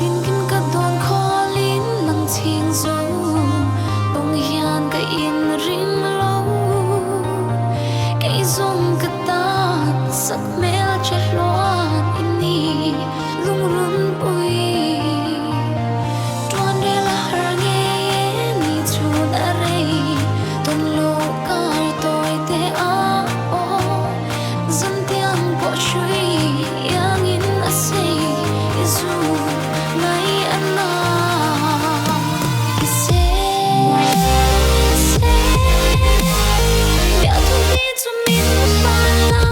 tin kinh cả đòn khó lín lăng chieng dấu bông hiền cái in ring lâu cái dung cái ta sắc mel chết loạn ini lung run bụi tuan de la har nghe ni chun are ton lo kar tôi te a o dân tiếng bỏ chui yang in a say isu nai anna ise se ya tu mi tu min pa la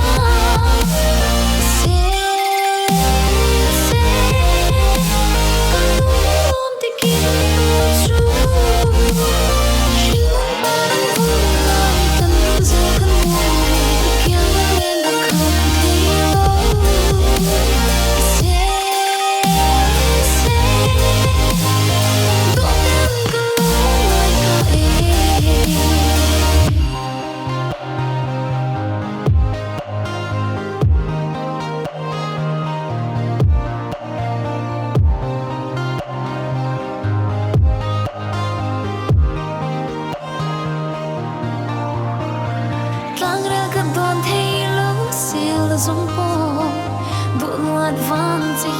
se kalum te kin chu shin parang hulai kan za kan mo kya len da kan thi lo se do tan kalum ai ka Lang ra ka don thei lo sil zum po bu nuat van che